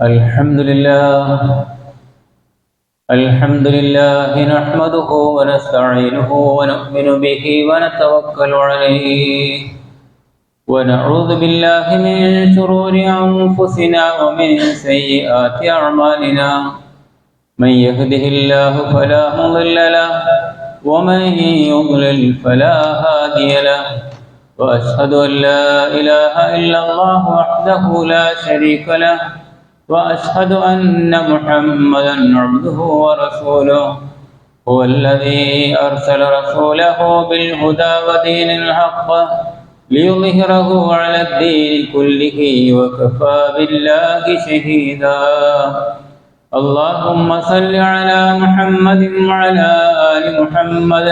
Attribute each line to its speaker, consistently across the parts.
Speaker 1: الحمد لله نحمده ونستعينه ونؤمن به ونتوكل عليه ونعوذ بالله من شرور أنفسنا ومن سيئات أعمالنا من يهده الله فلا مضل له ومن يضلل فلا هادي له وأشهد أن لا إله إلا الله وحده لا شريك له وأشهد أن محمدًا عبده ورسوله هو الذي أرسل رسوله بالهدى ودين الحق ليظهره على الدين كله وكفى بالله شهيدا. اللهم صل على محمد وعلى آل محمد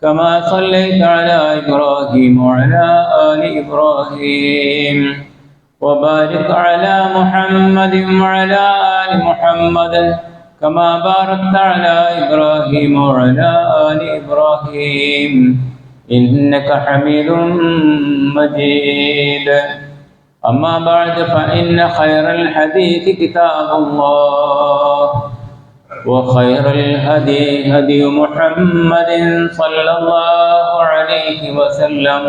Speaker 1: كما صليت على إبراهيم وعلى آل إبراهيم وبارك على محمد وعلى آل محمد كما باركت على إبراهيم وعلى آل إبراهيم إنك حميد مجيد. أما بعد فإن خير الحديث كتاب الله وخير الهدي هدي محمد صلى الله عليه وسلم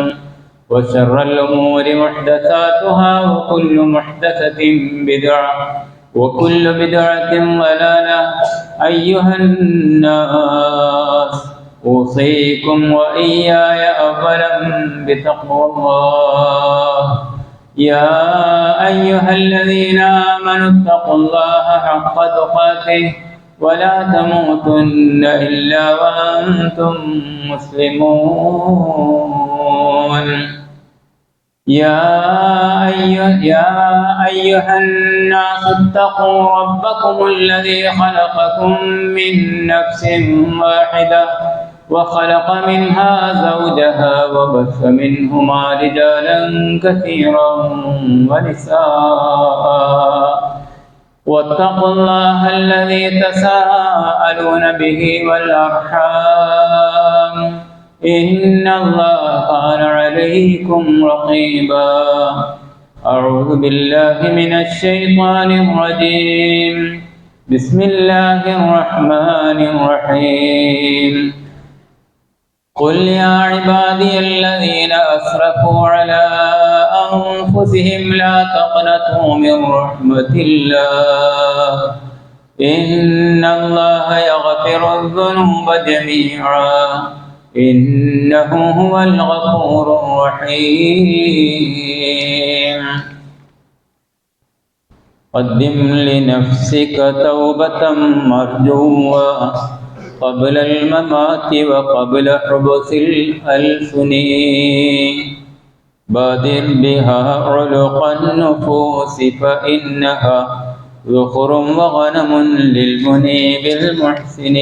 Speaker 1: وشر الأمور محدثاتها وكل محدثة بدعة وكل بدعة ضلالة. أيها الناس أوصيكم وإياي أولا بتقوى الله. يا أيها الذين آمنوا اتقوا الله حق تقاته ولا تموتن إلا وأنتم مسلمون. يا أيها الناس اتقوا ربكم الذي خلقكم من نفس واحدة وخلق منها زوجها وبث منهما رجالا كثيرا ونساء واتقوا الله الذي تساءلون به والأرحام إن الله كان عليكم رقيبا. أعوذ بالله من الشيطان الرجيم. بسم الله الرحمن الرحيم. قل يا عبادي الذين أسرفوا على أنفسهم لا تقنطوا من رحمة الله إن الله يغفر الذنوب جميعا إنه هو الغفور الرحيم. قدم لنفسك توبة مرجوة قبل الممات وقبل حبس الألسن بادر بها علق النفوس فإنها ذخر وغنم للمنيب المحسن.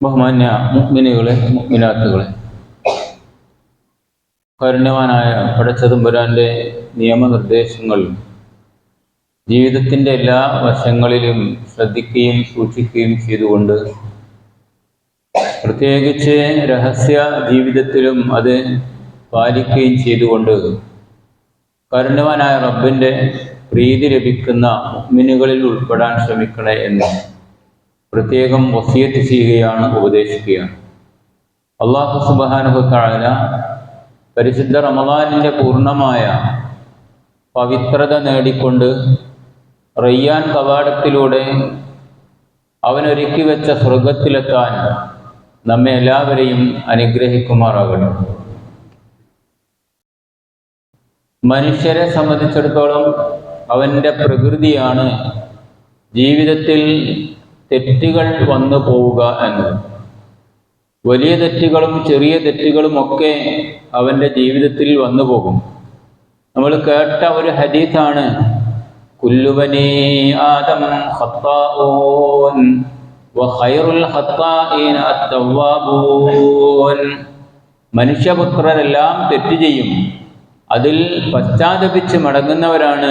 Speaker 1: ബഹുമാന്യ മുഅ്മിനുകളെ മുഅ്മിനാത്തുകളെ, കാരുണ്യവാനായ പടച്ചതമ്പുരാന്റെ നിയമനിർദ്ദേശങ്ങൾ ജീവിതത്തിൻ്റെ എല്ലാ വശങ്ങളിലും ശ്രദ്ധിക്കുകയും സൂക്ഷിക്കുകയും ചെയ്തുകൊണ്ട്, പ്രത്യേകിച്ച് രഹസ്യ ജീവിതത്തിലും അത് പാലിക്കുകയും ചെയ്തുകൊണ്ട് കാരുണ്യവാനായ റബ്ബിൻ്റെ പ്രീതി ലഭിക്കുന്ന മുഅ്മിനുകളിൽ ഉൾപ്പെടാൻ ശ്രമിക്കണേ എന്ന് പ്രത്യേകം വസിയത്ത് ചെയ്യുകയാണ്, ഉപദേശിക്കുകയാണ്. അല്ലാഹു സുബ്ഹാനഹു തആല പരിശുദ്ധ റമളാനിൻ്റെ പൂർണ്ണമായ പവിത്രത നേടിക്കൊണ്ട് റയ്യാൻ കവാടത്തിലൂടെ അവനൊരുക്കി വെച്ച സ്വർഗത്തിലെത്താൻ നമ്മെ എല്ലാവരെയും അനുഗ്രഹിക്കുമാറാകട്ടെ. മനുഷ്യരെ സംബന്ധിച്ചിടത്തോളം അവൻ്റെ പ്രകൃതിയാണ് ജീവിതത്തിൽ തെറ്റുകൾ വന്നു പോവുക എന്നത്. വലിയ തെറ്റുകളും ചെറിയ തെറ്റുകളുമൊക്കെ അവൻ്റെ ജീവിതത്തിൽ വന്നു പോകും. നമ്മൾ കേട്ട ഒരു ഹദീസാണ്, കുല്ലു ബനീ ആദം ഖത്താഊൻ വഖൈറുൽ ഖത്താഈന അത്തവ്വാബൂൻ. മനുഷ്യപുത്രരെല്ലാം തെറ്റ് ചെയ്യും, അതിൽ പശ്ചാത്തപിച്ച് മടങ്ങുന്നവരാണ്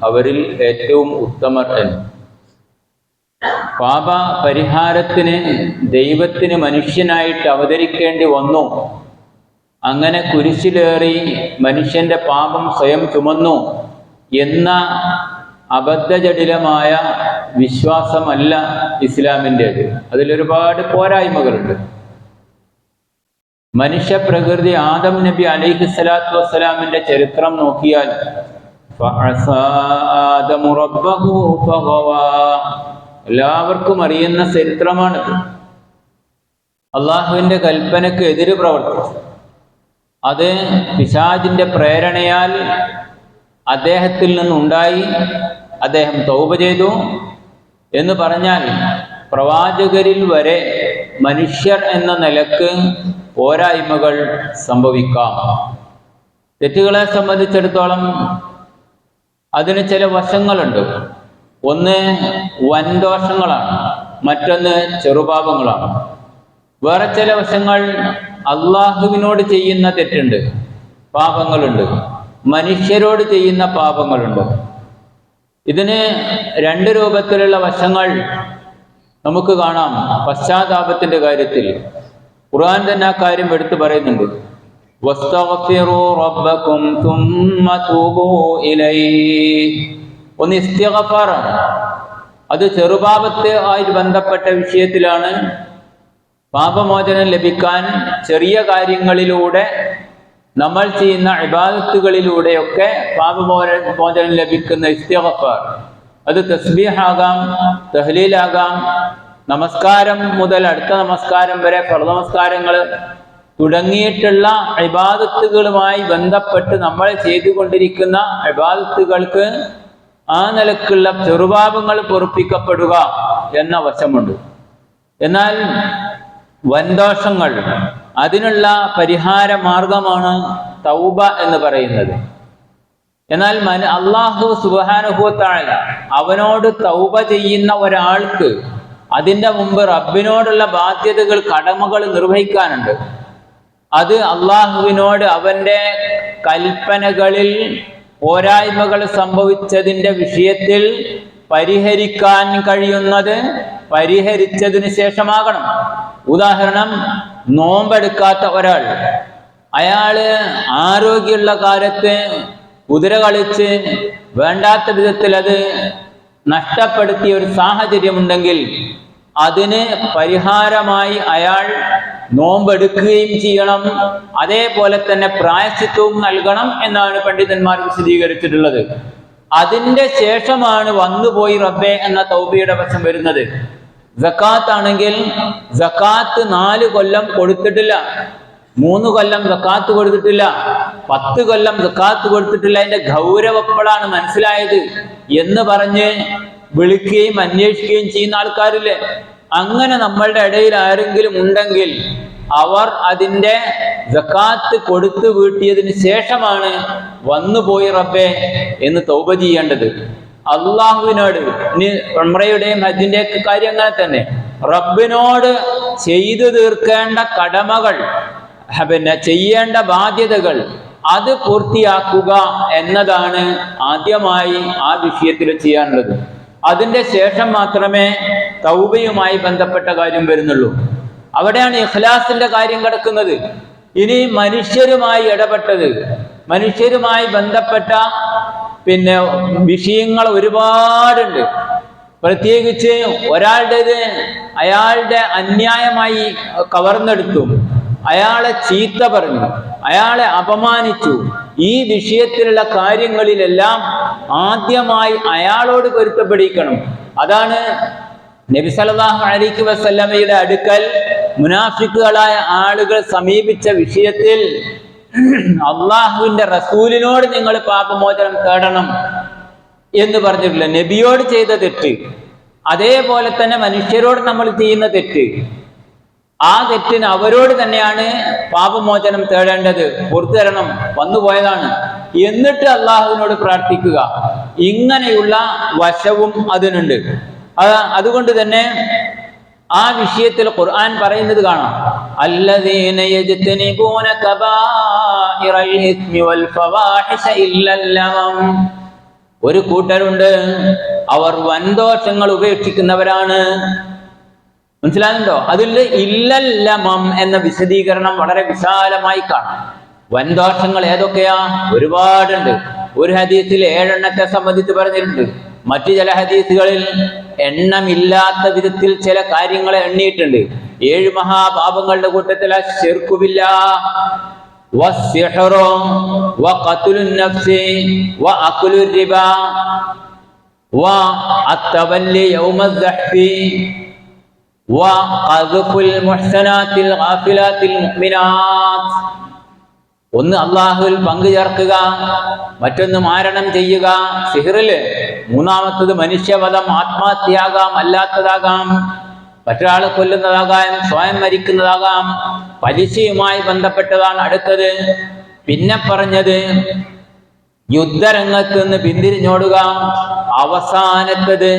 Speaker 1: അവരിൽ ഏറ്റവും ഉത്തമർ എന്ന്. പാപ പരിഹാരത്തിന് ദൈവത്തിന് മനുഷ്യനായിട്ട് അവതരിക്കേണ്ടി വന്നു. അങ്ങനെ കുരിശിലേറി മനുഷ്യന്റെ പാപം സ്വയം ചുമന്നു. എന്ന അബദ്ധജടിലമായ വിശ്വാസമല്ല ഇസ്ലാമിൻ്റേത്. അതിലൊരുപാട് പോരായ്മകളുണ്ട്. മനുഷ്യപ്രകൃതി ആദം നബി അലൈഹിസ്സലാത്തു വസ്സലാമിൻ്റെ ചരിത്രം നോക്കിയാൽ എല്ലാവർക്കും അറിയുന്ന ചരിത്രമാണിത്. അള്ളാഹുവിൻ്റെ കൽപ്പനക്ക് എതിര് പ്രവർത്തിച്ചു. അത് പിശാചിൻ്റെ പ്രേരണയാൽ അദ്ദേഹത്തിൽ നിന്നുണ്ടായി. അദ്ദേഹം തൗബ ചെയ്തു എന്ന് പറഞ്ഞാൽ പ്രവാചകരിൽ വരെ മനുഷ്യർ എന്ന നിലക്ക് പോരായ്മകൾ സംഭവിക്കാം. തെറ്റുകളെ സംബന്ധിച്ചിടത്തോളം അതിന് ചില വശങ്ങളുണ്ട്. ഒന്ന് വൻദോഷങ്ങളാണ്, മറ്റൊന്ന് ചെറുപാപങ്ങളാണ്. വേറെ ചില വശങ്ങൾ അള്ളാഹുവിനോട് ചെയ്യുന്ന തെറ്റുണ്ട്, പാപങ്ങളുണ്ട്, മനുഷ്യരോട് ചെയ്യുന്ന പാപങ്ങളുണ്ട്. ഇതിന് രണ്ട് രൂപത്തിലുള്ള വശങ്ങൾ നമുക്ക് കാണാം. പശ്ചാത്താപത്തിൻ്റെ കാര്യത്തിൽ ഖുർആൻ തന്നെ ആ കാര്യം എടുത്തു പറയുന്നുണ്ട്. വസ്തഗ്ഫിറൂ റബ്ബക്കും തുമ്മ തൂബൂ ഇലൈഹി. ഒന്ന് ഇസ്തിഗ്ഫാറാണ്. അത് ചെറുപാപത്തെ ആയി ബന്ധപ്പെട്ട വിഷയത്തിലാണ്. പാപമോചനം ലഭിക്കാൻ ചെറിയ കാര്യങ്ങളിലൂടെ നമ്മൾ ചെയ്യുന്ന ഇബാദത്തുകളിലൂടെയൊക്കെ പാപമോചനം ലഭിക്കുന്ന ഇസ്തിഗ്ഫാർ. അത് തസ്ബീഹാകാം, തഹ്ലീലാകാം, നമസ്കാരം മുതൽ അടുത്ത നമസ്കാരം വരെ ഫർദ് നമസ്കാരങ്ങൾ തുടങ്ങിയിട്ടുള്ള ഇബാദത്തുകളുമായി ബന്ധപ്പെട്ട് നമ്മൾ ചെയ്തുകൊണ്ടിരിക്കുന്ന ഇബാദത്തുകൾക്ക് ആ നിലക്കുള്ള ചെറുപാപങ്ങൾ പൊറുപ്പിക്കപ്പെടുക എന്ന വശമുണ്ട്. എന്നാൽ വൻദോഷങ്ങൾ, അതിനുള്ള പരിഹാര മാർഗമാണ് തൗബ എന്ന് പറയുന്നത്. എന്നാൽ അല്ലാഹു സുബ്ഹാനഹു വ തആല അവനോട് തൗബ ചെയ്യുന്ന ഒരാൾക്ക് അതിൻ്റെ മുമ്പ് റബ്ബിനോടുള്ള ബാധ്യതകൾ, കടമകൾ നിർവഹിക്കാനുണ്ട്. അത് അള്ളാഹുവിനോട് അവൻ്റെ കൽപ്പനകളിൽ പോരായ്മകൾ സംഭവിച്ചതിൻ്റെ വിഷയത്തിൽ പരിഹരിക്കാൻ കഴിയുന്നത് പരിഹരിച്ചതിന് ശേഷമാകണം. ഉദാഹരണം, നോമ്പെടുക്കാത്ത ഒരാൾ, അയാള് ആരോഗ്യമുള്ള കാലത്ത് കുതിര കളിച്ച് വേണ്ടാത്ത വിധത്തിൽ അത് നഷ്ടപ്പെടുത്തിയ ഒരു സാഹചര്യമുണ്ടെങ്കിൽ അതിന് പരിഹാരമായി അയാൾ നോമ്പെടുക്കുകയും ചെയ്യണം. അതേപോലെ തന്നെ പ്രായശ്ചിത്തവും നൽകണം എന്നാണ് പണ്ഡിതന്മാർ വിശദീകരിച്ചിട്ടുള്ളത്. അതിൻ്റെ ശേഷമാണ് വന്നുപോയി റബ്ബേ എന്ന തൗബയുടെ വശം വരുന്നത്. സക്കാത്ത് ആണെങ്കിൽ സക്കാത്ത് 4 കൊല്ലം കൊടുത്തിട്ടില്ല, 3 കൊല്ലം സക്കാത്ത് കൊടുത്തിട്ടില്ല, 10 കൊല്ലം സക്കാത്ത് കൊടുത്തിട്ടില്ല, അതിന്റെ ഗൗരവപ്പെടാണ് മനസ്സിലായത് എന്ന് പറഞ്ഞ് വിളിക്കുകയും അന്വേഷിക്കുകയും ചെയ്യുന്ന ആൾക്കാരില്ലേ? അങ്ങനെ നമ്മളുടെ ഇടയിൽ ആരെങ്കിലും ഉണ്ടെങ്കിൽ അവർ അതിൻ്റെ സക്കാത്ത് കൊടുത്തു വീട്ടിയതിന് ശേഷമാണ് വന്നുപോയി റബ്ബേ എന്ന് തൗബ ചെയ്യേണ്ടത്. അള്ളാഹുവിനോട്, ഇനി ഉംറയുടെയും ഹജ്ജിൻ്റെയൊക്കെ കാര്യം അങ്ങനെ തന്നെ, റബ്ബിനോട് ചെയ്തു തീർക്കേണ്ട കടമകൾ, പിന്നെ ചെയ്യേണ്ട ബാധ്യതകൾ അത് പൂർത്തിയാക്കുക എന്നതാണ് ആദ്യമായി ആ വിഷയത്തിൽ ചെയ്യാനുള്ളത്. അതിൻ്റെ ശേഷം മാത്രമേ തൗബയുമായി ബന്ധപ്പെട്ട കാര്യം വരുന്നുള്ളൂ. അവിടെയാണ് ഇഖ്ലാസിന്റെ കാര്യം കിടക്കുന്നത്. ഇനി മനുഷ്യരുമായി ഇടപെട്ടത്, മനുഷ്യരുമായി ബന്ധപ്പെട്ട പിന്നെ വിഷയങ്ങൾ ഒരുപാടുണ്ട്. പ്രത്യേകിച്ച് ഒരാളുടേത് അയാളുടെ അന്യായമായി കവർന്നെടുത്തു, അയാളെ ചീത്ത പറഞ്ഞു, അയാളെ അപമാനിച്ചു. ഈ വിഷയത്തിലുള്ള കാര്യങ്ങളിലെല്ലാം ആദ്യമായി അയാളോട് പൊരുത്തപ്പെടിക്കണം. അതാണ് നബി സല്ലല്ലാഹു അലൈഹി വസല്ലമയുടെ അടുക്കൽ മുനാഫിക്കുകളായ ആളുകൾ സമീപിച്ച വിഷയത്തിൽ അള്ളാഹുവിന്റെ റസൂലിനോട് നിങ്ങൾ പാപമോചനം തേടണം എന്ന് പറഞ്ഞിട്ടില്ല. നബിയോട് ചെയ്ത തെറ്റ്, അതേപോലെ തന്നെ മനുഷ്യരോട് നമ്മൾ ചെയ്യുന്ന തെറ്റ്, ആ തെറ്റിന് അവരോട് തന്നെയാണ് പാപമോചനം തേടേണ്ടത്. പുറത്തു തരണം, വന്നുപോയതാണ്, എന്നിട്ട് അള്ളാഹുവിനോട് പ്രാർത്ഥിക്കുക. ഇങ്ങനെയുള്ള വശവും അതിനുണ്ട്. അതുകൊണ്ട് തന്നെ ആ വിഷയത്തിൽ ഖുർആൻ പറയുന്നത് കാണാം, അല്ലദീന യജ്തനിബൂന കബായിറൽ ഇസ്മി വൽ ഫവാഹിശ ഇല്ലൽ ലമം. ഒരു കൂട്ടരുണ്ട്, അവർ വൻദോഷങ്ങൾ ഉപേക്ഷിക്കുന്നവരാണ്. മനസ്സിലാകുന്നുണ്ടോ? അതിൽ ഇല്ലൽ ലമം എന്ന വിശദീകരണം വളരെ വിശാലമായി കാണാം. വൻദോഷങ്ങൾ ഏതൊക്കെയാ? ഒരുപാടുണ്ട്. ഒരു ഹദീസിൽ 7 എണ്ണത്തെ സംബന്ധിച്ച് പറഞ്ഞിട്ടുണ്ട്. മറ്റു ചില ഹദീസുകളിൽ എണ്ണമില്ലാത്ത വിധത്തിൽ ചില കാര്യങ്ങളെ എണ്ണിയിട്ടുണ്ട്. 7 മഹാപാപങ്ങളുടെ കൂട്ടത്തിൽ അശ്ശിർക്കു ബില്ലാഹ് വസ്സിഹ്റു വഖത്ലുൻ നഫ്സി വഅക്ലുർ റിബാ വഅത്തവല്ലി യൗമസ് സഹ്ഫി വഖദ്ഫുൽ മുഹ്സനാത്തിൽ ഗാഫിലാത്തിൽ മുഅ്മിനാത്ത്. ഒന്ന് അള്ളാഹുവിൽ പങ്കു ചേർക്കുക, മറ്റൊന്ന് മാരണം ചെയ്യുക, സിഹ്റില്. മൂന്നാമത്തത് മനുഷ്യവധം, ആത്മഹത്യയാകാം, അല്ലാത്തതാകാം, മറ്റൊരാളെ കൊല്ലുന്നതാകാം, സ്വയം മരിക്കുന്നതാകാം, പലിശയുമായി ബന്ധപ്പെട്ടതാണ് അടുത്തത്. പിന്നെ പറഞ്ഞത് യുദ്ധരംഗത്ത് നിന്ന് പിന്തിരിഞ്ഞോടുക. അവസാനത്തത്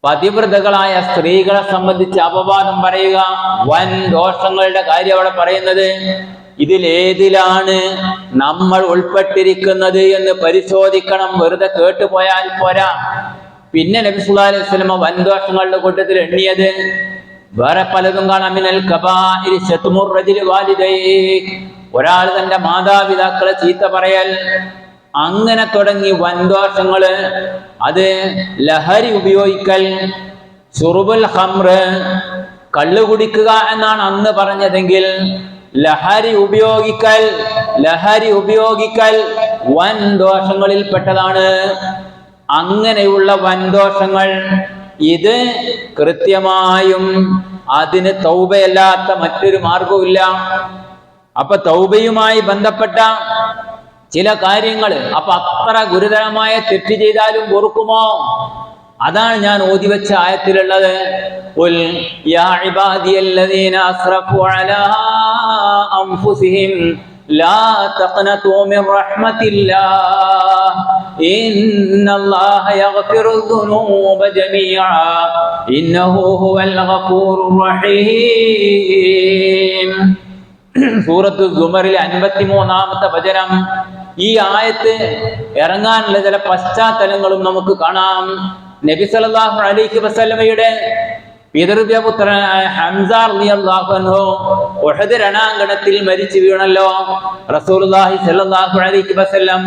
Speaker 1: പതിവ്രതകളായ സ്ത്രീകളെ സംബന്ധിച്ച് അപവാദം പറയുക. വൻ ദോഷങ്ങളുടെ കാര്യം അവിടെ പറയുന്നത്. ഇതിലേതിലാണ് നമ്മൾ ഉൾപ്പെട്ടിരിക്കുന്നത് എന്ന് പരിശോധിക്കണം. വെറുതെ കേട്ടുപോയാൽ പോരാ. പിന്നെ നബി സല്ലല്ലാഹു അലൈഹി വസല്ലം വൻദോഷങ്ങളുടെ കൂട്ടത്തിൽ എണ്ണിയത് വേറെ പലതും കാണാം. മിനൽ കബാഇരി ശത്മുർ റജുലി വാലിദൈഹി, ഒരാൾ തന്റെ മാതാപിതാക്കളെ ചീത്ത പറയൽ. അങ്ങനെ തുടങ്ങി വൻദോഷങ്ങള്. അത് ലഹരി ഉപയോഗിക്കൽ, ശുറുബുൽ ഖംർ, കള്ളു കുടിക്കുക എന്നാണ് അന്ന് പറഞ്ഞതെങ്കിൽ ലഹരി ഉപയോഗിക്കൽ വൻദോഷങ്ങളിൽ പെട്ടതാണ്. അങ്ങനെയുള്ള വൻദോഷങ്ങൾ ഇത് കൃത്യമായും അതിന് തൗബയല്ലാത്ത മറ്റൊരു മാർഗവുമില്ല. അപ്പൊ തൗബയുമായി ബന്ധപ്പെട്ട ചില കാര്യങ്ങൾ, അപ്പൊ അത്ര ഗുരുതരമായ തെറ്റ് ചെയ്താലും പൊറുക്കുമോ? അതാണ് ഞാൻ ഓതി വെച്ച ആയത്തിലുള്ളത്. ഖുൽ യാ ഇബാദിയല്ലദീന അസ്റഫു അലാ അൻഫുസിഹിം ലാ തഖ്നതു മിർ റഹ്മത്തില്ലാഹ് ഇന്നല്ലാഹ യഗ്ഫിറു ദുനൂബ ജമീഅ ഇന്നഹു ഹുവൽ ഗഫൂറുർ റഹീം. സൂറത്തു സുമറിലെ 53-ാമത്തെ വചനം. ഈ ആയത്ത് ഇറങ്ങാനുള്ള ചില പശ്ചാത്തലങ്ങളും നമുക്ക് കാണാം. നബി സല്ലല്ലാഹു അലൈഹി വസല്ലമയുടെ പിതൃവ്യപുത്രനായ ഹംസ റളിയല്ലാഹു അൻഹു ഉഹദ് രണാങ്കണത്തിൽ മരിച്ചു വീണല്ലോ. റസൂലുള്ളാഹി സല്ലല്ലാഹു അലൈഹി വസല്ലം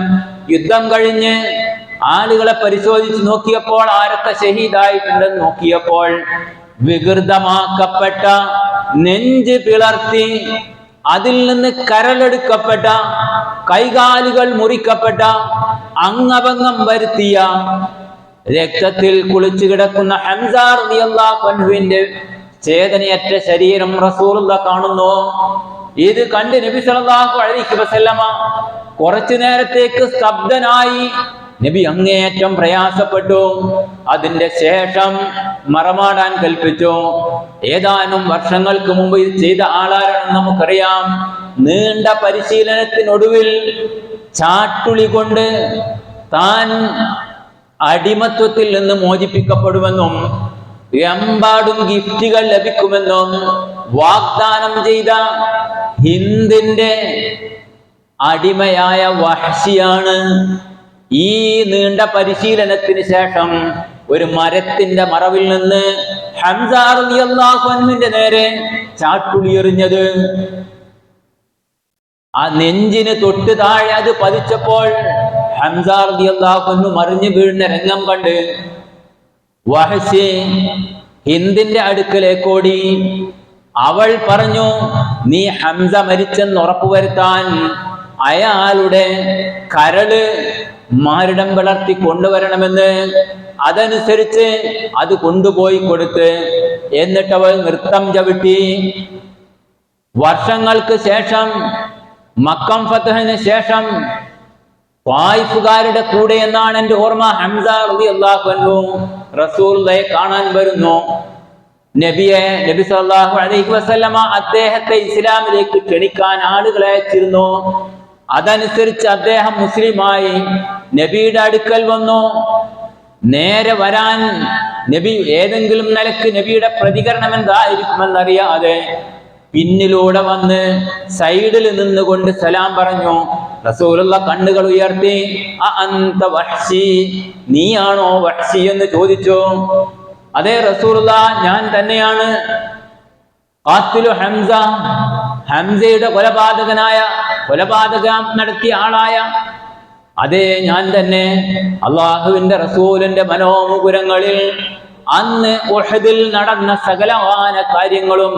Speaker 1: യുദ്ധം കഴിഞ്ഞ് ആളുകളെ പരിശോധിച്ച് നോക്കിയപ്പോൾ ആരൊക്കെ ഷഹീദായിട്ടുണ്ടെന്ന് നോക്കിയപ്പോൾ വികൃതമാക്കപ്പെട്ട, നെഞ്ച് പിളർത്തി അതിൽ നിന്ന് കരലെടുക്കപ്പെട്ട, കൈകാലുകൾ മുറിക്കപ്പെട്ട, അംഗഭംഗം വരുത്തിയ, രക്തത്തിൽ കുളിച്ചു കിടക്കുന്ന ഹംസ റളിയല്ലാഹു അൻഹുവിന്റെ ചേതനയറ്റ ശരീരം റസൂലുള്ളാഹി കാണുന്നു. ഇത് കണ്ട് നബി സല്ലല്ലാഹു അലൈഹി വസല്ലമ കുറച്ചു നേരത്തേക്ക് സ്തബ്ധനായി. നബി അങ്ങേയറ്റം പ്രയാസപ്പെട്ടു. അതിന്റെ ശേഷം മറമാടാൻ കൽപ്പിച്ചു. ഏതാനും വർഷങ്ങൾക്ക് മുമ്പ് ഇത് ചെയ്ത ആളാരാണെന്ന് നമുക്കറിയാം. നീണ്ട പരിശീലനത്തിനൊടുവിൽ ചാട്ടുളി കൊണ്ട് താൻ അടിമത്വത്തിൽ നിന്ന് മോചിപ്പിക്കപ്പെടുമെന്നും എമ്പാടും ഗിഫ്റ്റുകൾ ലഭിക്കുമെന്നും വാഗ്ദാനം ചെയ്ത ഹിന്ദിന്റെ അടിമയായ വഹ്ശിയാണ് ഈ നീണ്ട പരിശീലനത്തിന് ശേഷം ഒരു മരത്തിന്റെ മറവിൽ നിന്ന് ഹംസ റളിയല്ലാഹു അൻഹുവിന്റെ നേരെ ചാട്ടുളി എറിഞ്ഞത്. ആ നെഞ്ചിന് തൊട്ട് താഴെ അത് പതിച്ചപ്പോൾ ഹംസ റളിയല്ലാഹു അൻഹു മറിഞ്ഞു വീഴുന്ന രംഗം കണ്ട് വഹ്ശി ഹിന്ദിന്റെ അടുക്കലേക്കോടി. അവൾ പറഞ്ഞു, നീ ഹംസ മരിച്ചെന്ന് ഉറപ്പുവരുത്താൻ അയാളുടെ കരള് മാരിടം വളർത്തി കൊണ്ടുവരണമെന്ന്. അതനുസരിച്ച് അത് കൊണ്ടുപോയി കൊടുത്ത് എന്നിട്ട് അവൾ നൃത്തം ചവിട്ടി. വർഷങ്ങൾക്ക് ശേഷം, മക്കം ഫതഹിന് ശേഷം ത്വായിഫുകാരുടെ കൂടെ എന്നാണ് എൻ്റെ ഓർമ്മ, ഹംസ റളിയല്ലാഹു അൻഹു റസൂലുള്ളാഹിയെ കാണാൻ വരുന്നു. നബി സല്ലല്ലാഹു അലൈഹി വസല്ലമ അദ്ദേഹത്തെ ഇസ്ലാമിലേക്ക് ക്ഷണിക്കാൻ ആളുകളെ അയച്ചിരുന്നു. അതനുസരിച്ച് അദ്ദേഹം മുസ്ലിമായി നബിയുടെ അടുക്കൽ വന്നു. നേരെ വരാൻ നബി ഏതെങ്കിലും നിലക്ക് നബിയുടെ പ്രതികരണം എന്തായിരിക്കുമെന്നറിയാതെ പിന്നിലൂടെ വന്ന് സൈഡിൽ നിന്നുകൊണ്ട് സലാം പറഞ്ഞു. റസൂലുള്ള കണ്ണുകൾ ഉയർത്തി, അഅന്ത വഹ്ശി, നീയാണോ വഹ്ശി എന്ന് ചോദിച്ചു. അതേ റസൂലുള്ള, ഞാൻ തന്നെയാണ്. ഖാത്തിലു ഹംസ, ഹംസയുടെ കൊലപാതകം നടത്തിയ ആളായ അതേ ഞാൻ തന്നെ അള്ളാഹുവിന്റെ റസൂലിന്റെ മനോമുകുരങ്ങളിൽ അന്ന് ഉഹദിൽ നടന്ന സകലമാന കാര്യങ്ങളും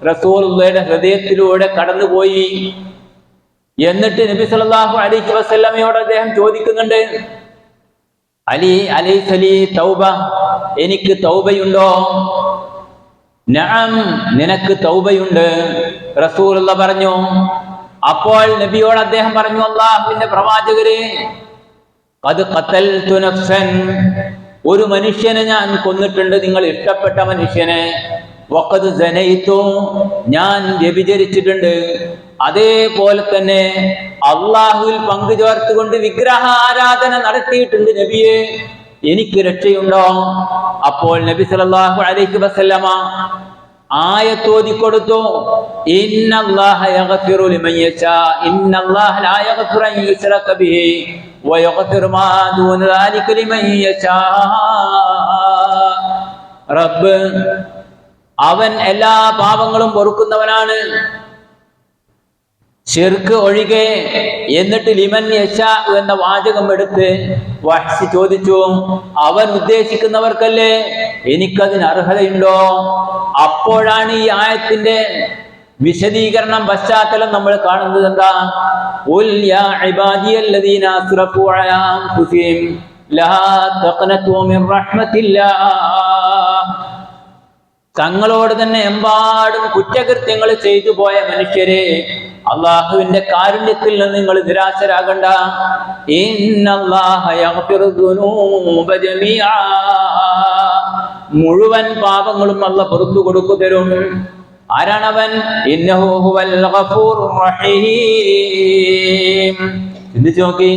Speaker 1: റസൂലുള്ളാഹിയുടെ ഹൃദയത്തിലൂടെ കടന്നുപോയി. എന്നിട്ട് നബി സല്ലല്ലാഹു അലൈഹി വസല്ലമയോട് അദ്ദേഹം ചോദിക്കുന്നുണ്ട്, അലി അലൈസലി തൗബ, എനിക്ക് തൗബയുണ്ടോ? നഅം, നിനക്ക് തൗബയുണ്ട്, റസൂലുള്ള പറഞ്ഞു. അപ്പോൾ നബിയോട് അദ്ദേഹം പറഞ്ഞു, അല്ലാഹുവിന്റെ പ്രവാചകരെ, ഖദ് ഖതൽതു നഫ്സൻ, ഒരു മനുഷ്യനെ ഞാൻ കൊന്നിട്ടുണ്ട്, നിങ്ങൾ ഇഷ്ടപ്പെട്ട മനുഷ്യനെ. വഖദ് സനൈതു, ഞാൻ വ്യഭിചരിച്ചിട്ടുണ്ട്. അതേപോലെ തന്നെ അള്ളാഹുവിൽ പങ്കു ചേർത്തുകൊണ്ട് വിഗ്രഹ ആരാധന നടത്തിയിട്ടുണ്ട് നബിയെ, എനിക്ക് രക്ഷയുണ്ടോ? അപ്പോൾ നബി സല്ലല്ലാഹു അലൈഹി വസല്ലമ ആയത്ത് ഓതിക്കൊടുത്തു, ഇന്നല്ലാഹ യഗ്ഫിറു ലിമൻ യശാ ഇന്നല്ലാഹ ലാ യഗ്ഫിറു അൻ യുശ്റക ബിഹി വയഗ്ഫിറു മാ ദൂന ദാലിക ലിമൻ യശാ. റബ്ബ് അവൻ എല്ലാ പാപങ്ങളും പൊറുക്കുന്നവനാണ്, ശിർക്ക് ഒഴികെ. എന്നിട്ട് ലിമൻ യശാ എന്ന വാചകം എടുത്ത് വഹ്ശി ചോദിച്ചു, അവൻ ഉദ്ദേശിക്കുന്നവർക്കല്ലേ, എനിക്കതിന് അർഹതയുണ്ടോ? അപ്പോഴാണ് ഈ ആയത്തിന്റെ വിശദീകരണം, പശ്ചാത്തലം നമ്മൾ കാണുന്നത്. എന്താ? ഖുൽ യാ ഇബാദിയല്ലദീന അസ്റഫു അലാ അൻഫുസിഹിം ലാ തഖ്നതു മിർ റഹ്മത്തില്ലാഹ്, തങ്ങളോട് തന്നെ എമ്പാടും കുറ്റകൃത്യങ്ങൾ ചെയ്തു പോയ മനുഷ്യരെ, അള്ളാഹുവിന്റെ കാരുണ്യത്തിൽ നിന്ന് നിങ്ങൾ നിരാശരാകണ്ട. ഇന്നല്ലാഹ യഗ്ഫിറു ദുനൂബ ജമീഅ, മുഴുവൻ പാപങ്ങളും അല്ലാഹു പുറത്തു കൊടുക്കു തരും. ആരാണവൻ? ഇന്നഹു ഹുവൽ ഗഫൂറുർ റഹീം. ചിന്തിച്ചു നോക്കി,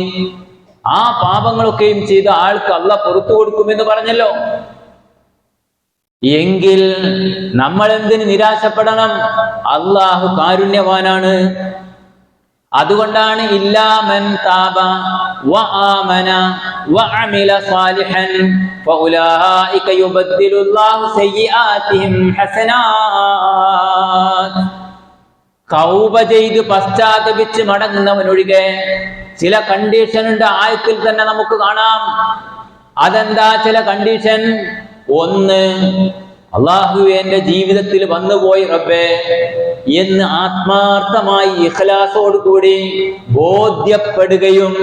Speaker 1: ആ പാപങ്ങളൊക്കെയും ചെയ്ത ആൾക്ക് അല്ലാഹു പുറത്തു കൊടുക്കുമെന്ന് പറഞ്ഞല്ലോ. എങ്കിൽ നമ്മൾ എന്തിന് നിരാശപ്പെടണം? അള്ളാഹു കാരുണ്യവാനാണ്. അതുകൊണ്ടാണ് ഇല്ലാ മൻ താബ വആമന വഅമില സാലിഹൻ ഫഉലൈക യുബദ്ദിലുല്ലാഹു സയ്യിആതിഹിം ഹസനാത്. തൗബ ചെയ്ത് പശ്ചാത്തപിച്ച് മടങ്ങുന്നവനൊഴികെ ചില കണ്ടീഷൻ ഉണ്ട്. ആയത്തിൽ തന്നെ നമുക്ക് കാണാം. അതെന്താ ചില കണ്ടീഷൻ? ഒന്ന്, അള്ളാഹു എന്റെ ജീവിതത്തിൽ വന്നുപോയി റബ്ബേ എന്ന് ആത്മാർത്ഥമായി ഇഖ്ലാസോട് കൂടി ബോധ്യപ്പെടുകയും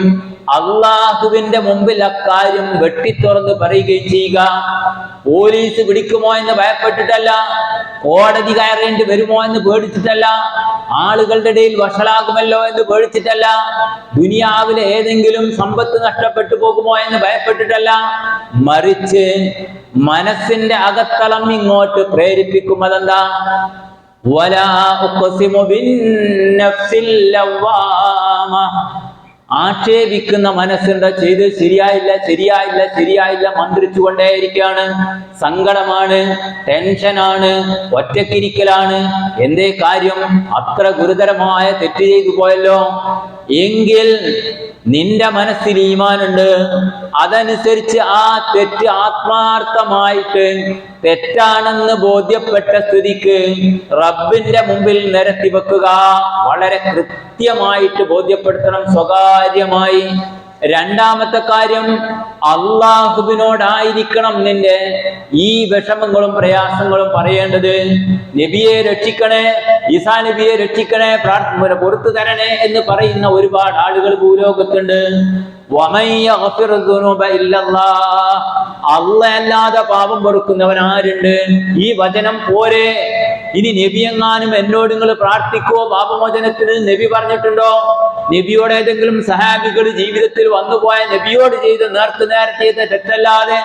Speaker 1: അള്ളാഹുവിന്റെ മുമ്പിൽ അക്കാര്യം വെട്ടിത്തുറന്ന് പറയുകയും ചെയ്യുക. പോലീസ് പിടിക്കുമോ എന്ന് ഭയപ്പെട്ടിട്ടല്ല, കോടതി കയറേണ്ടി വരുമോ എന്ന് പേടിച്ചിട്ടല്ല, ആളുകളുടെ ഇടയിൽ വഷളാകുമല്ലോ എന്ന് പേടിച്ചിട്ടല്ല, ദുനിയാവിലെ ഏതെങ്കിലും സമ്പത്ത് നഷ്ടപ്പെട്ടു പോകുമോ എന്ന് ഭയപ്പെട്ടിട്ടല്ല, മറിച്ച് മനസ്സിന്റെ അകത്തളം ഇങ്ങോട്ട് പ്രേരിപ്പിക്കും. അതെന്താ? വലാ ഉഖ്സിമു ബിന്നഫ്സിൽ ലവ്വാമ, ആക്ഷേപിക്കുന്ന മനസ്സുണ്ട്. ചെയ്ത് ശരിയായില്ല മന്ത്രിച്ചുകൊണ്ടേയിരിക്കുകയാണ്. സങ്കടമാണ്, ടെൻഷനാണ്, ഒറ്റക്കിരിക്കലാണ്. എന്തേ കാര്യം? അത്ര ഗുരുതരമായ തെറ്റ് ചെയ്തു പോയല്ലോ. എങ്കിൽ നിന്റെ മനസ്സിൽ ഈമാനുണ്ട്, അതനുസരിച്ച് ആ തെറ്റ് ആത്മാർത്ഥമായിട്ട് തെറ്റാണെന്ന് ബോധ്യപ്പെട്ട സ്ഥിതിക്ക് റബ്ബിന്റെ മുമ്പിൽ നിരത്തി വെക്കുക. വളരെ കൃത്യമായിട്ട് ബോധ്യപ്പെടുത്തണം, സ്വകാര്യമായി. രണ്ടാമത്തെ കാര്യം, അള്ളാഹുവിനോടായിരിക്കണം നിന്റെ ഈ വിഷമങ്ങളും പ്രയാസങ്ങളും പറയേണ്ടത്. നബിയെ രക്ഷിക്കണേ, ഈസാ നബിയെ രക്ഷിക്കണേ, പ്രാർത്ഥന പുറത്തു തരണേ എന്ന് പറയുന്ന ഒരുപാട് ആളുകൾ ഭൂലോകത്തുണ്ട്. അല്ലാഹ് അല്ലാതെ പാപം പൊറുക്കുന്നവൻ ആരുണ്ട്? ഈ വചനം പോരെ? ഇനി നബിയെങ്ങാനും എന്നോട് നിങ്ങൾ പ്രാർത്ഥിക്കുവോ പാപമോചനത്തിന്? നബി പറഞ്ഞിട്ടുണ്ടോ? നബിയോട് ഏതെങ്കിലും സഹാബികൾ ജീവിതത്തിൽ വന്നുപോയ നബിയോട് ചെയ്ത് നേരെ ചെയ്ത തെറ്റല്ലാതെ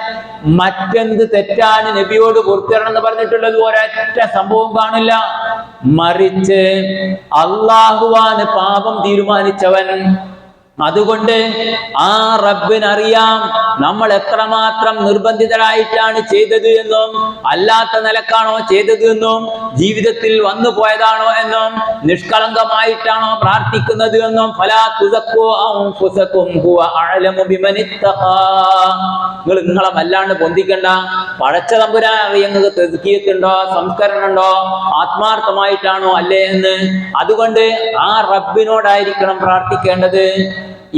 Speaker 1: മറ്റെന്ത് തെറ്റാണ് നബിയോട് പുറത്തിറണം എന്ന് പറഞ്ഞിട്ടുള്ളത്? ഒരൊറ്റ സംഭവം കാണില്ല. മറിച്ച് അള്ളാഹുവാണ് പാപം തീരുമാനിച്ചവൻ. അതുകൊണ്ട് ആ റബ്ബിനറിയാം നമ്മൾ എത്രമാത്രം നിർബന്ധിതരായിട്ടാണ് ചെയ്തത് എന്നും അല്ലാത്ത നിലക്കാണോ ചെയ്തത് എന്നും ജീവിതത്തിൽ വന്നു പോയതാണോ എന്നും നിഷ്കളങ്കമായിട്ടാണോ പ്രാർത്ഥിക്കുന്നത് എന്നും. ഫലാ തുസക്കൂ അൻഫുസകും ഹുവ അഅലമു ബിമനിത്തഖാ. നിങ്ങളെ വല്ലാണ്ട് പൊന്തിക്കണ്ട. പടച്ച തമ്പുരാൻ അറിയാം നിങ്ങൾക്ക് തസ്കിയത്തുണ്ടോ, സംസ്കരണം ഉണ്ടോ, ആത്മാർത്ഥമായിട്ടാണോ അല്ലേ എന്ന്. അതുകൊണ്ട് ആ റബ്ബിനോടായിരിക്കണം പ്രാർത്ഥിക്കേണ്ടത്.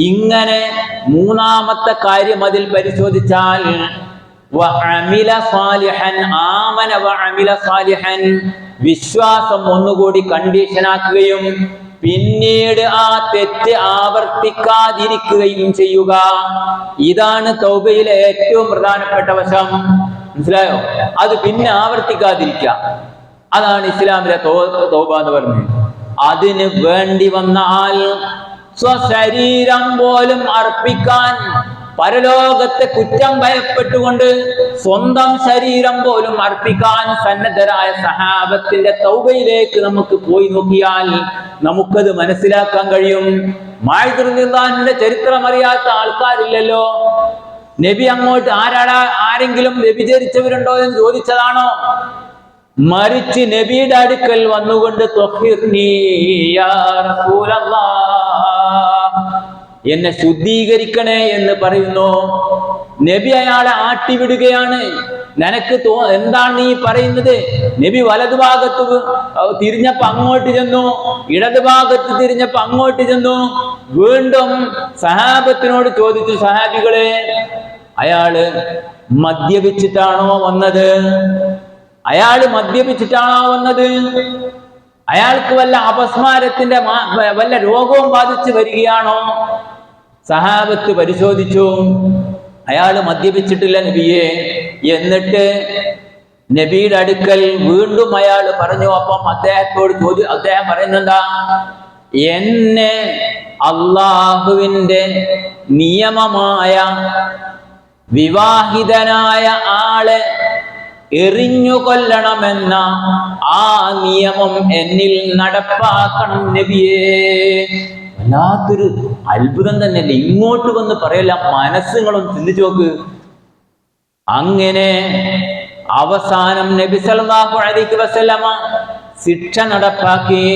Speaker 1: ഇങ്ങനെ മൂന്നാമത്തെ കാര്യം അതിൽ പരിശോധിച്ചാൽ വഅമില സാലിഹൻ, ആമന വഅമില സാലിഹൻ, വിശ്വാസം ഒന്നുകൂടി കണ്ടീഷനാക്കുകയും പിന്നീട് ആ തെറ്റ് ആവർത്തിക്കാതിരിക്കുകയും ചെയ്യുക. ഇതാണ് തൗബയിലെ ഏറ്റവും പ്രധാനപ്പെട്ട വശം. മനസ്സിലായോ? അത് പിന്നെ ആവർത്തിക്കാതിരിക്കുക, അതാണ് ഇസ്ലാമിലെ തൗബ എന്ന് പറഞ്ഞത്. അതിന് വേണ്ടി വന്നാൽ സ്വശരീരം പോലും അർപ്പിക്കാൻ, പരലോകത്തെ കുറ്റം ഭയപ്പെട്ടുകൊണ്ട് സ്വന്തം ശരീരം പോലും അർപ്പിക്കാൻ സന്നദ്ധരായ സഹാബത്തിന്റെ തൗബയിലേക്ക് നമുക്ക് പോയി നോക്കിയാൽ നമുക്കത് മനസ്സിലാക്കാൻ കഴിയും. മാഇദ് റളിയല്ലാഹുവിന്റെ ചരിത്രം അറിയാത്ത ആൾക്കാരില്ലല്ലോ. നബി അങ്ങോട്ട് ആരെങ്കിലും വ്യഭിചരിച്ചവരുണ്ടോ എന്ന് ചോദിച്ചതാണോ? മറിച്ച് നബിയുടെ അടുക്കൽ വന്നുകൊണ്ട് ത്വഹിർനീ യാ റസൂലല്ലാഹ്, എന്നെ ശുദ്ധീകരിക്കണേ എന്ന് പറയുന്നു. നബി അയാളെ ആട്ടിവിടുകയാണ്. നിനക്ക് എന്താണ് നീ പറയുന്നത്? നബി വലതുഭാഗത്ത് തിരിഞ്ഞപ്പോ അങ്ങോട്ട് ചെന്നു, ഇടതുഭാഗത്ത് തിരിഞ്ഞപ്പോ അങ്ങോട്ട് ചെന്നു. വീണ്ടും സഹാബത്തിനോട് ചോദിച്ചു, സഹാബികളെ, അയാള് മദ്യപിച്ചിട്ടാണോ വന്നത്? അയാൾക്ക് വല്ല അപസ്മാരത്തിന്റെ വല്ല രോഗവും ബാധിച്ച് വരികയാണോ? സഹാബത്ത് പരിശോധിച്ചു, അയാള് മദ്യപിച്ചിട്ടില്ല നബിയെ. എന്നിട്ട് നബിയുടെ അടുക്കൽ വീണ്ടും അയാൾ പറഞ്ഞു. അപ്പം അദ്ദേഹത്തോട് അദ്ദേഹം പറയുന്നെന്താ? എന്നെ അള്ളാഹുവിന്റെ നിയമമായ വിവാഹിതനായ ആളെ എറിഞ്ഞു കൊല്ലണമെന്ന ആ നിയമം എന്നിൽ നടപ്പാക്കണം നബിയേ. വല്ലാത്തൊരു അത്ഭുതം തന്നെയല്ലേ, ഇങ്ങോട്ട് വന്ന് പറയല്ല, മനസ്സുകളും ചിന്തിച്ചു നോക്ക്. അങ്ങനെ അവസാനം നബി സല്ലല്ലാഹു അലൈഹി വസല്ലമ ശിക്ഷ നടപ്പാക്കി.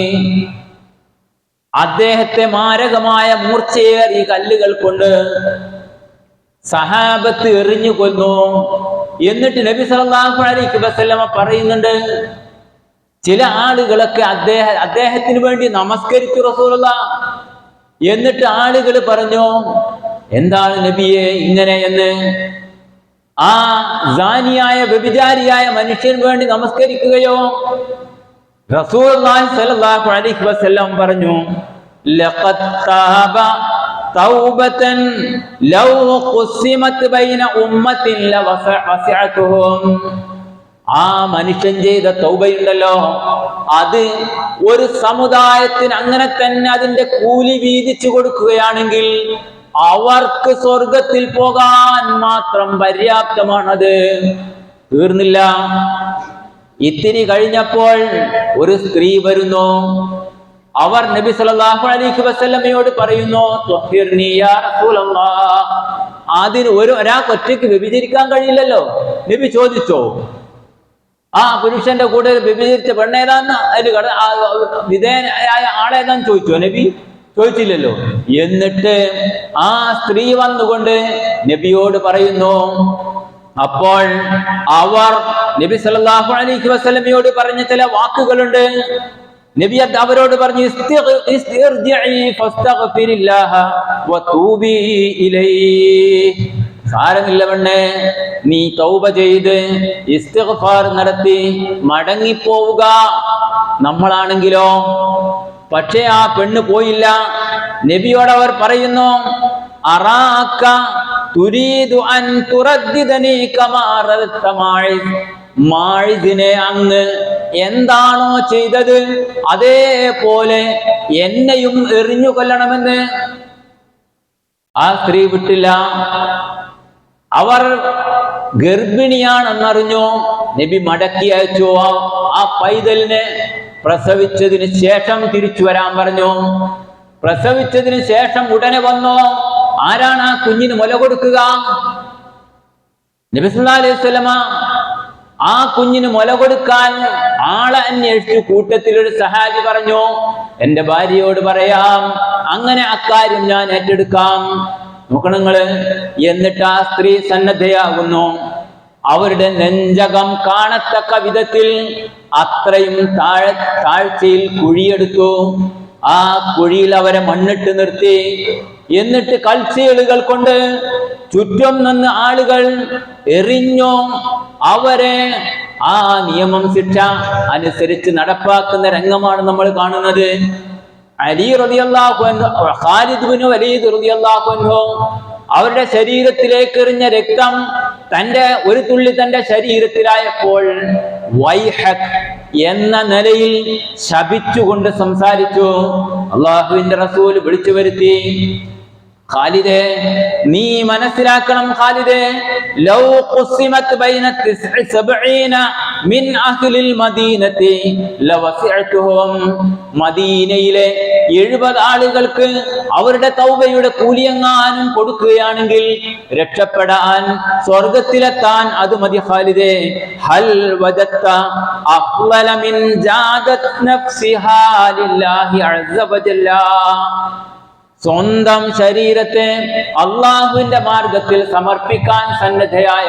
Speaker 1: അദ്ദേഹത്തെ മാരകമായ മൂർച്ചയേറിയ കല്ലുകൾ കൊണ്ട് സഹാബത്ത് എറിഞ്ഞു കൊന്നു. എന്നിട്ട് നബി സല്ലല്ലാഹു അലൈഹി വസല്ലമ പറയുന്നുണ്ട്, ചില ആളുകളൊക്കെ അദ്ദേഹത്തിന് വേണ്ടി നമസ്കരിച്ചു റസൂലുള്ളാഹ്. എന്നിട്ട് ആളുകൾ പറഞ്ഞു, എന്താണ് നബിയെ ഇങ്ങനെ എന്ന്? ആ സാനിയായ വ്യഭിചാരിയായ മനുഷ്യന് വേണ്ടി നമസ്കരിക്കുകയോ? റസൂലുള്ളാഹി സ്വല്ലല്ലാഹു അലൈഹി വസല്ലം പറഞ്ഞു, ലഖദ് താബ തൗബതൻ ലൗ ഖുസിമത് ബൈന ഉമ്മത്തിൻ ലവസഅതുഹും. ആ മനുഷ്യൻ ചെയ്ത തൗബയുണ്ടല്ലോ, അത് ഒരു സമുദായത്തിന് അങ്ങനെ തന്നെ അതിന്റെ കൂലി വീതിച്ചു കൊടുക്കുകയാണെങ്കിൽ അവർക്ക് സ്വർഗത്തിൽ പോകാൻ മാത്രം പര്യാപ്തമാണത്. തീർന്നില്ല. ഇത്തിരി കഴിഞ്ഞപ്പോൾ ഒരു സ്ത്രീ വരുന്നു. അവർ നബി സല്ലല്ലാഹു അലൈഹി വസല്ലമയോട് പറയുന്നു, ത്വഹിർനീ യാ റസൂലല്ലാഹ്. അതിന് ഒരാൾക്ക് ഒറ്റയ്ക്ക് വ്യഭിചരിക്കാൻ കഴിയില്ലല്ലോ. നബി ചോദിച്ചോ, ആ പുരുഷന്റെ കൂടെ വ്യഭിചരിച്ച പെണ്ണേതാന്ന്, അതിന് വിധേയനായ ആളേതാന്ന് ചോദിച്ചോ? നബി ചോദിച്ചില്ലല്ലോ. എന്നിട്ട് ആ സ്ത്രീ വന്നുകൊണ്ട് നബിയോട് പറയുന്നു. അപ്പോൾ അവർ നബി സല്ലല്ലാഹു അലൈഹി വസല്ലമയോട് പറഞ്ഞ ചില വാക്കുകളുണ്ട്. നബി അവരോട് പറഞ്ഞു, സാരമില്ല പെണ്ണേ, നീ തൗബ ചെയ്ത് ഇസ്തിഗ്ഫാർ നടത്തി മടങ്ങിപ്പോവുക. നമ്മളാണെങ്കിലോ? പക്ഷേ ആ പെണ്ണ് പോയില്ല. നബിയോട് അവർ പറയുന്നു, അറാക തുരീദു അൻ തുറദ്ദിദനി കമാ റദ്ദത മാഇസ്. മാഇസിനെ അങ്ങ് എന്താണോ ചെയ്തത് അതേപോലെ എന്നെയും എറിഞ്ഞു കൊല്ലണമെന്ന്. ആ സ്ത്രീ വിട്ടില്ല. അവർ ഗർഭിണിയാണെന്നറിഞ്ഞു. നബി മടക്കി അയച്ചു. ആ പൈതലിനെ പ്രസവിച്ചതിന് ശേഷം തിരിച്ചു വരാൻ പറഞ്ഞു. പ്രസവിച്ചതിന് ശേഷം ഉടനെ വന്നു. ആരാണ് ആ കുഞ്ഞിന് മുല കൊടുക്കുക? നബി സല്ലല്ലാഹു അലൈഹി വസല്ലമ ആ കുഞ്ഞിന് മുല കൊടുക്കാൻ ആളെ അന്വേഷിച്ചു. കൂട്ടത്തിൽ ഒരു സഹാബി പറഞ്ഞു, എന്റെ ഭാര്യയോട് പറയാം, അങ്ങനെ അക്കാര്യം ഞാൻ ഏറ്റെടുക്കാം. നോക്കണങ്ങള്. എന്നിട്ട് ആ സ്ത്രീ സന്നദ്ധയാകുന്നു. അവരുടെ നെഞ്ചകം കാണത്തക്ക വിധത്തിൽ അത്രയും താഴ്ചയിൽ കുഴിയെടുത്തു. ആ കുഴിയിൽ അവരെ മണ്ണിട്ട് നിർത്തി. എന്നിട്ട് കൽച്ചീളുകൾ കൊണ്ട് ചുറ്റും നിന്ന് ആളുകൾ എറിഞ്ഞു. അവരെ ആ നിയമം ശിക്ഷ അനുസരിച്ച് നടപ്പാക്കുന്ന രംഗമാണ് നമ്മൾ കാണുന്നത്. അലി റളിയല്ലാഹു അൻഹു, ഖാലിദ് ഇബ്നു വലീദ് റളിയല്ലാഹു അൻഹു അവരുടെ ശരീരത്തിലേക്ക് എറിഞ്ഞ രക്തം ഒരു തുള്ളി തന്റെ ശരീരത്തിലായപ്പോൾ വൈഹക് എന്ന നിലയിൽ ശപിച്ചുകൊണ്ട് സംസാരിച്ചു. അള്ളാഹുവിന്റെ റസൂൽ വിളിച്ചു വരുത്തി, ഖാലിദേ, നീ മനസ്സിലാക്കണം ഖാലിദേ, ലൗ ഖുസിമത് ബൈന 79 മിൻ അഹ്ലിൽ മദീനത്തി ലവസിഅതുഹും, മദീനയിലെ 70 ആളുകൾക്ക് അവരുടെ തൗബയുടെ കൂലിയെങ്ങാനും കൊടുക്കുകയാണെങ്കിൽ രക്ഷപ്പെടാൻ, സ്വർഗത്തിലെത്താൻ അത് മതി ഖാലിദേ. ഹൽ വജത്ത അഫ്ളല മിൻ ജാദത് നഫ്സിഹാ ലില്ലാഹി അസ്സ വജല്ല, സ്വന്തം ശരീരത്തെ അള്ളാഹുവിന്റെ മാർഗത്തിൽ സമർപ്പിക്കാൻ സന്നദ്ധയായ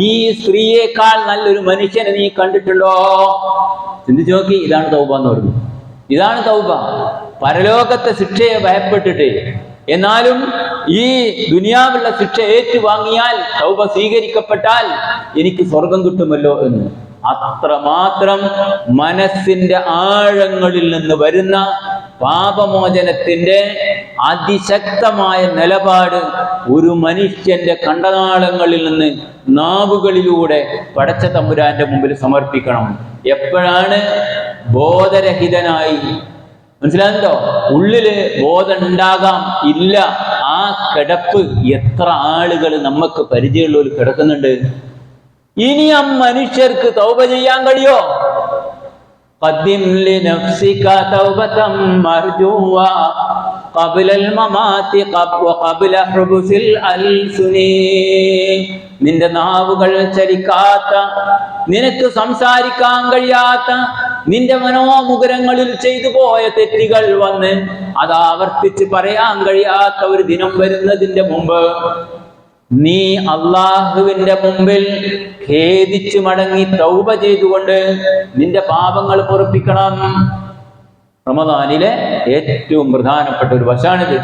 Speaker 1: ഈ സ്ത്രീയേക്കാൾ നല്ലൊരു മനുഷ്യനെ നീ കണ്ടിട്ടുണ്ടോ? ചിന്തിച്ചു നോക്കി. ഇതാണ് തൗബ എന്ന് പറയുന്നത്. ഇതാണ് തൗബ. പരലോകത്തെ ശിക്ഷയെ ഭയപ്പെട്ടിട്ട് എന്നാലും ഈ ദുനിയാവുള്ള ശിക്ഷ ഏറ്റുവാങ്ങിയാൽ, തൗബ സ്വീകരിക്കപ്പെട്ടാൽ എനിക്ക് സ്വർഗം കിട്ടുമല്ലോ എന്ന് അത്രമാത്രം മനസ്സിന്റെ ആഴങ്ങളിൽ നിന്ന് വരുന്ന പാപമോചനത്തിന്റെ അതിശക്തമായ നിലപാട് ഒരു മനുഷ്യന്റെ കണ്ടനാളങ്ങളിൽ നിന്ന് നാവുകളിലൂടെ പടച്ച തമ്പുരാന്റെ മുമ്പിൽ സമർപ്പിക്കണം. എപ്പോഴാണ് ബോധരഹിതനായി, മനസ്സിലാകുന്നുണ്ടോ? ഉള്ളില് ബോധം ഉണ്ടാകാം, ഇല്ല. ആ കിടപ്പ് എത്ര ആളുകൾ നമുക്ക് പരിചയമുള്ളവർ കിടക്കുന്നുണ്ട്. ഇനി ആ മനുഷ്യർക്ക് തൗബ ചെയ്യാൻ കഴിയോ? ഖദ്ദിം ലിനഫ്സിക തൗബതൻ മർജൂവ ഖബ്ലൽ മമാതി ഖബ്ല ഹുബ്സിൽ അൽസുനി, നിന്റെ നാവുകൾ ചലിക്കാത്ത, നിനക്ക് സംസാരിക്കാൻ കഴിയാത്ത, നിന്റെ മനോമുഖരങ്ങളിൽ ചെയ്തു പോയ തെറ്റുകൾ വന്ന് അത് ആവർത്തിച്ച് പറയാൻ കഴിയാത്ത ഒരു ദിനം വരുന്നതിന്റെ മുമ്പ് നീ അള്ളാഹുവിന്റെ മുമ്പിൽ ഖേദിച്ചു മടങ്ങി തൗബ ചെയ്തുകൊണ്ട് നിന്റെ പാപങ്ങൾ പൊറുപ്പിക്കണം. റമദാനിലെ ഏറ്റവും പ്രധാനപ്പെട്ട ഒരു വശാണിത്.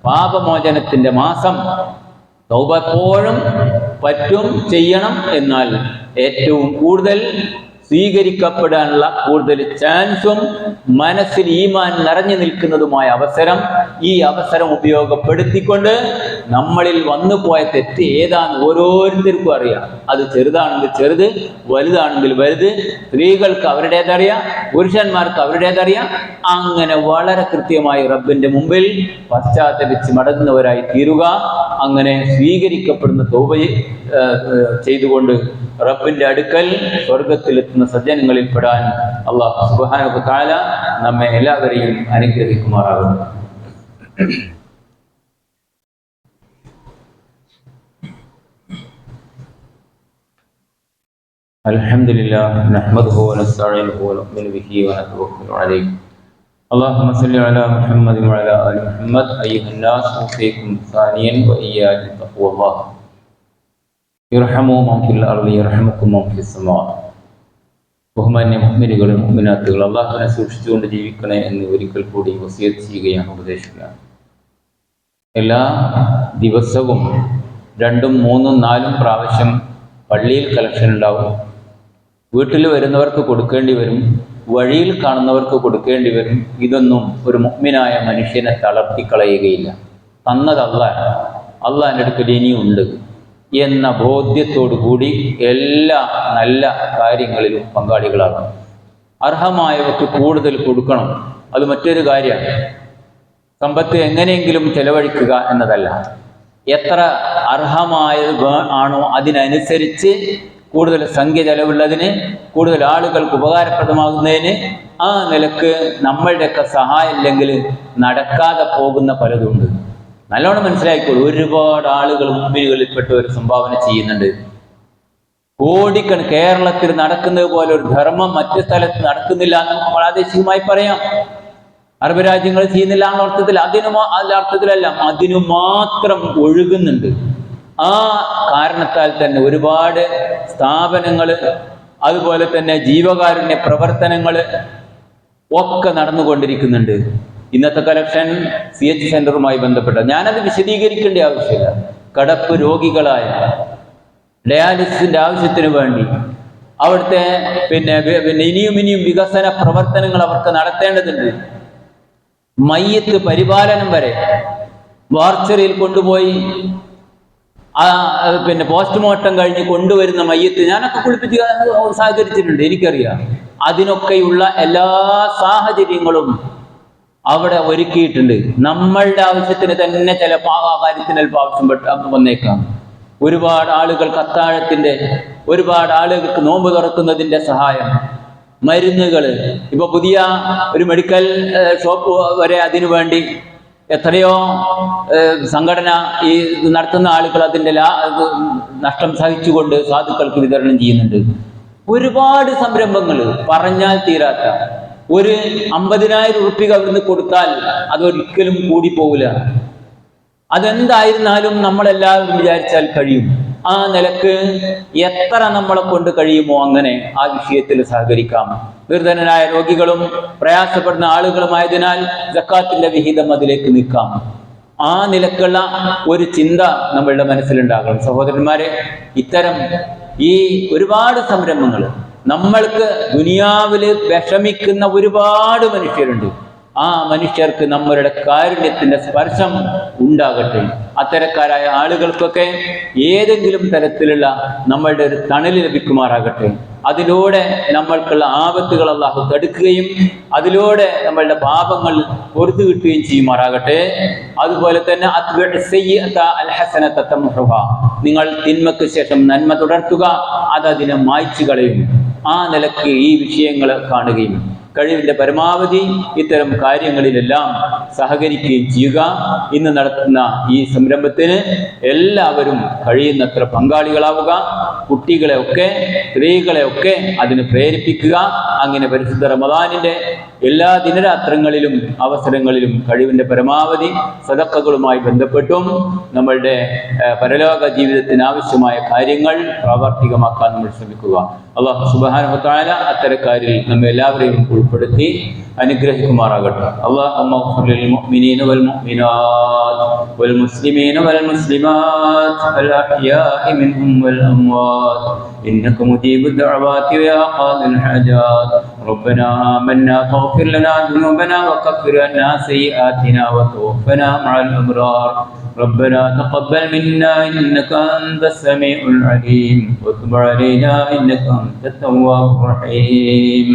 Speaker 1: പാപമോചനത്തിന്റെ മാസം. തൗബ എപ്പോഴും പറ്റും, ചെയ്യണം. എന്നാൽ ഏറ്റവും കൂടുതൽ സ്വീകരിക്കപ്പെടാനുള്ള കൂടുതൽ ചാൻസും മനസ്സിൽ ഈമാൻ നിറഞ്ഞു നിൽക്കുന്നതുമായ അവസരം, ഈ അവസരം ഉപയോഗപ്പെടുത്തിക്കൊണ്ട് നമ്മളിൽ വന്നു പോയ തെറ്റ് ഏതാന്ന് ഓരോരുത്തർക്കും അറിയാം. അത് ചെറുതാണെങ്കിൽ ചെറുത്, വലുതാണെങ്കിൽ വലുത്, സ്ത്രീകൾക്ക് അവരുടേതറിയാം, പുരുഷന്മാർക്ക് അവരുടേതറിയാം. അങ്ങനെ വളരെ കൃത്യമായി റബ്ബിന്റെ മുമ്പിൽ പശ്ചാത്തപിച്ച് മടങ്ങുന്നവരായി തീരുക. അങ്ങനെ സ്വീകരിക്കപ്പെടുന്ന തൗബ ചെയ്തുകൊണ്ട് റബ്ബിന്റെ അടുക്കൽ സ്വർഗത്തിലെത്തുന്ന സജ്ജനങ്ങളിൽ പെടാൻ അല്ലാഹു സുബ്ഹാനഹു വ തആല നമ്മെ എല്ലാവരെയും അനുഗ്രഹിക്കുമാറാകട്ടെ. അൽഹംദുലില്ലാഹ് നഹ്മദുഹു വ നസ്തഈനുഹു വ നുഅ്മിനു ബിഹി വ നതവക്കലു അലൈഹി. اللهم صل على محمد وعلى آل محمد. أيها الناس أوصيكم ثانيا وإياكم بتقوى الله. يرحموا من في الأرض يرحمكم من في السماء. ബഹുമാന്യ മുഅ്മിനുകളും മുഅ്മിനാത്തുകളും, അല്ലാഹുവിനെ സൂക്ഷിച്ചുകൊണ്ട് ജീവിക്കണേ എന്ന് ഒരിക്കൽ കൂടി വസിയത്ത് ചെയ്യുകയാണ്, ഉപദേശിക്കുകയാണ്. എല്ലാ ദിവസവും 2, 3, 4 പ്രാവശ്യം പള്ളിയിൽ കളക്ഷൻ ഉണ്ടാവും. വീട്ടിൽ വരുന്നവർക്ക് കൊടുക്കേണ്ടി വരും, വഴിയിൽ കാണുന്നവർക്ക് കൊടുക്കേണ്ടി വരും. ഇതൊന്നും ഒരു മുഅ്മിനായ മനുഷ്യനെ തളർത്തിക്കളയുകയില്ല. തന്നത് അള്ളാഹിൻ്റെ അടുക്കൽ ഇനിയുണ്ട് എന്ന ബോധ്യത്തോടു കൂടി എല്ലാ നല്ല കാര്യങ്ങളിലും പങ്കാളികളാകണം. അർഹമായവർക്ക് കൂടുതൽ കൊടുക്കണം. അത് മറ്റൊരു കാര്യമാണ്. സമ്പത്ത് എങ്ങനെയെങ്കിലും ചെലവഴിക്കുക എന്നതല്ല. എത്ര അർഹമായത് ആണോ അതിനനുസരിച്ച് കൂടുതൽ സംഖ്യ ചെലവുള്ളതിന്, കൂടുതൽ ആളുകൾക്ക് ഉപകാരപ്രദമാകുന്നതിന്, ആ നിലക്ക് നമ്മളുടെയൊക്കെ സഹായം ഇല്ലെങ്കിൽ നടക്കാതെ പോകുന്ന പലതുണ്ട്. നല്ലോണം മനസ്സിലാക്കിക്കോളൂ. ഒരുപാട് ആളുകൾ മുമ്പിലുകളിൽപ്പെട്ട ഒരു സംഭാവന ചെയ്യുന്നുണ്ട്. കോടിക്കണക്കിന് കേരളത്തിൽ നടക്കുന്നത് പോലെ ഒരു ധർമ്മം മറ്റു സ്ഥലത്ത് നടക്കുന്നില്ല എന്ന് നമുക്ക് പ്രാദേശികമായി പറയാം. അറബ് രാജ്യങ്ങൾ ചെയ്യുന്നില്ല എന്ന അർത്ഥത്തിൽ, അർത്ഥത്തിലല്ല, അതിനു മാത്രം ഒഴുകുന്നുണ്ട്. ആ കാരണത്താൽ തന്നെ ഒരുപാട് സ്ഥാപനങ്ങൾ, അതുപോലെ തന്നെ ജീവകാരുണ്യ പ്രവർത്തനങ്ങൾ ഒക്കെ നടന്നുകൊണ്ടിരിക്കുന്നുണ്ട്. ഇന്നത്തെ കലക്ഷൻ CH സെന്ററുമായി ബന്ധപ്പെട്ട, ഞാനത് വിശദീകരിക്കേണ്ട ആവശ്യമില്ല. കടപ്പ് രോഗികളായ ഡയാലിസിന്റെ ആവശ്യത്തിന് വേണ്ടി അവിടുത്തെ പിന്നെ ഇനിയും വികസന പ്രവർത്തനങ്ങൾ അവർക്ക് നടത്തേണ്ടതുണ്ട്. മയ്യത്ത് പരിപാലനം വരെ വാർച്ചറിയിൽ കൊണ്ടുപോയി പിന്നെ പോസ്റ്റ്മോർട്ടം കഴിഞ്ഞ് കൊണ്ടുവരുന്ന മയ്യത്ത് ഞാനൊക്കെ കുളിപ്പിച്ച് സഹകരിച്ചിട്ടുണ്ട്, എനിക്കറിയാം. അതിനൊക്കെയുള്ള എല്ലാ സാഹചര്യങ്ങളും അവിടെ ഒരുക്കിയിട്ടുണ്ട്. നമ്മളുടെ ആവശ്യത്തിന് തന്നെ ചിലപ്പോൾ ആ കാര്യത്തിന് അല്പം ആവശ്യം വന്നേക്കാം. ഒരുപാട് ആളുകൾക്ക് അത്താഴത്തിന്റെ, ഒരുപാട് ആളുകൾക്ക് നോമ്പ് തുറക്കുന്നതിന്റെ സഹായം, മരുന്നുകൾ, ഇപ്പൊ പുതിയ ഒരു മെഡിക്കൽ ഷോപ്പ് വരെ അതിനു വേണ്ടി എത്രയോ സംഘടന ഈ നടത്തുന്ന ആളുകൾ അതിൻ്റെ നഷ്ടം സഹിച്ചുകൊണ്ട് സാധുക്കൾക്ക് വിതരണം ചെയ്യുന്നുണ്ട്. ഒരുപാട് സംരംഭങ്ങൾ പറഞ്ഞാൽ തീരാത്ത. ഒരു 50,000 ഉറുപ്പിക അവിടുന്ന് കൊടുത്താൽ അതൊരിക്കലും കൂടി പോവില്ല. അതെന്തായിരുന്നാലും നമ്മളെല്ലാവരും വിചാരിച്ചാൽ കഴിയും. ആ നിലക്ക് എത്ര നമ്മളെ കൊണ്ട് കഴിയുമോ അങ്ങനെ ആ വിഷയത്തിൽ സഹകരിക്കാം. നിർധനരായ രോഗികളും പ്രയാസപ്പെടുന്ന ആളുകളുമായതിനാൽ സക്കാത്തിന്റെ വിഹിതം അതിലേക്ക് നീക്കാം. ആ നിലക്കുള്ള ഒരു ചിന്ത നമ്മളുടെ മനസ്സിലുണ്ടാകണം. സഹോദരന്മാരെ, ഇത്തരം ഈ ഒരുപാട് സംരംഭങ്ങൾ, നമ്മൾക്ക് ദുനിയാവില് വിഷമിക്കുന്ന ഒരുപാട് മനുഷ്യരുണ്ട്. ആ മനുഷ്യർക്ക് നമ്മളുടെ കാരുണ്യത്തിന്റെ സ്പർശം ഉണ്ടാകട്ടെ. അത്തരക്കാരായ ആളുകൾക്കൊക്കെ ഏതെങ്കിലും തരത്തിലുള്ള നമ്മളുടെ ഒരു തണല് ലഭിക്കുമാറാകട്ടെ. അതിലൂടെ നമ്മൾക്കുള്ള ആപത്തുകൾ അല്ലാഹു തടുക്കുകയും അതിലൂടെ നമ്മളുടെ പാപങ്ങൾ പൊറുത്തു കിട്ടുകയും ചെയ്യുമാറാകട്ടെ. അതുപോലെ തന്നെ നിങ്ങൾ തിന്മയ്ക്ക് ശേഷം നന്മ തുടർത്തുക, അതതിനെ മായ്ച്ചു കളയും. ആ നിലക്ക് ഈ വിഷയങ്ങൾ കാണുകയും കഴിവിന്റെ പരമാവധി ഇത്തരം കാര്യങ്ങളിലെല്ലാം സഹകരിക്കുകയും ചെയ്യുക. ഇന്ന് നടത്തുന്ന ഈ സംരംഭത്തിന് എല്ലാവരും കഴിയുന്നത്ര പങ്കാളികളാവുക. കുട്ടികളെ ഒക്കെ, സ്ത്രീകളെ ഒക്കെ അതിന് പ്രേരിപ്പിക്കുക. അങ്ങനെ പരിശുദ്ധ റമദാനിന്റെ എല്ലാ ദിനരാത്രങ്ങളിലും അവസരങ്ങളിലും കഴിവിന്റെ പരമാവധി സദഖകളുമായി ബന്ധപ്പെട്ടും നമ്മളുടെ പരലോക ജീവിതത്തിന് ആവശ്യമായ കാര്യങ്ങൾ പ്രാവർത്തികമാക്കാൻ നമ്മൾ ശ്രമിക്കുക. അല്ലാഹു സുബ്ഹാനഹു വ തആല അത്തരക്കാരിൽ നമ്മെ എല്ലാവരെയും ഉൾപ്പെടുത്തി അനുഗ്രഹിക്കുമാറാകട്ടെ. അല്ലാഹുമ്മ ഗ്ഫിർ ലിൽ മുഅ്മിനീന വൽ മുഅ്മിനാത്ത് വൽ മുസ്ലിമീന വൽ മുസ്ലിമാത്ത് അൽ അഹ്യാഇ മിൻഹും വൽ അംവാത്ത് ഇന്നക മുജീബു ദഅവാതി യാ ഖാദിൽ ഹജാത്ത്. റബ്ബനാ ആമന്നാ ഫഗ്ഫിർ ലനാ ദുനൂബനാ വകഫിർ അന്നാ സയ്യിആതിനാ വതവഫനാ മഅൽ അബ്റാർ. ربنا تقبل منا إنك أنت السميع العليم وتب علينا إنك أنت التواب الرحيم.